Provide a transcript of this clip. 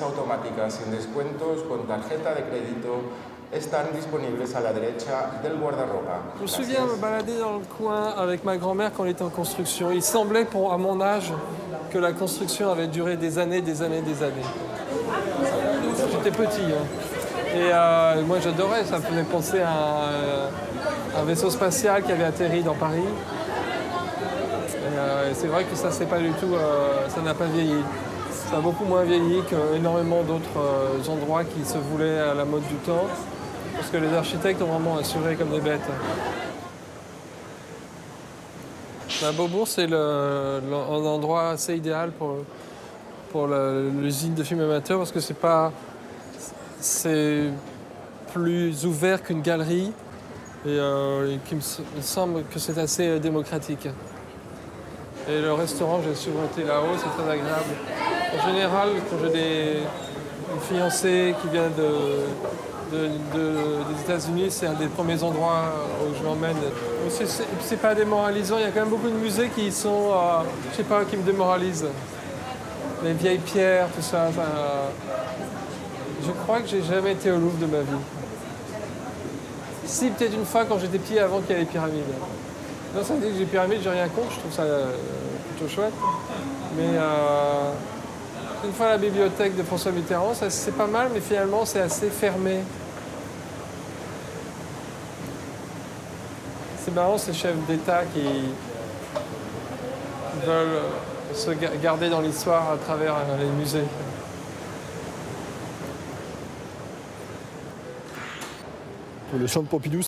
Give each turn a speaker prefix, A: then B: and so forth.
A: cajas automáticas sin descuentos con tarjeta de crédito están disponibles a la derecha del guardarropa.
B: Je me souviens me balader dans le coin avec ma grand-mère quand elle était en construction. Il semblait, à mon âge, que la construction avait duré des années, des années, des années. J'étais petit, hein. Et moi j'adorais, ça me faisait penser à un vaisseau spatial qui avait atterri dans Paris. Et c'est vrai que ça, c'est pas du tout, ça n'a pas vieilli. Ça a beaucoup moins vieilli qu'énormément d'autres endroits qui se voulaient à la mode du temps. Parce que les architectes ont vraiment assuré comme des bêtes. La Beaubourg, c'est un endroit assez idéal pour l'usine de films amateurs parce que c'est plus ouvert qu'une galerie et il me semble que c'est assez démocratique. Et le restaurant, j'ai souvent été là-haut, c'est très agréable. En général, quand j'ai une fiancée qui vient des États-Unis, c'est un des premiers endroits où je l'emmène. C'est pas démoralisant, il y a quand même beaucoup de musées qui sont, je sais pas, qui me démoralisent. Les vieilles pierres, tout ça. Je crois que j'ai jamais été au Louvre de ma vie. Si, peut-être une fois quand j'étais petit, avant qu'il y ait les pyramides. Non, ça veut dire que les pyramides, j'ai rien contre, je trouve ça plutôt chouette. Mais une fois à la bibliothèque de François Mitterrand, c'est pas mal, mais finalement, c'est assez fermé. C'est marrant ces chefs d'État qui veulent se garder dans l'histoire à travers les musées.
C: Le champ de Pompidou,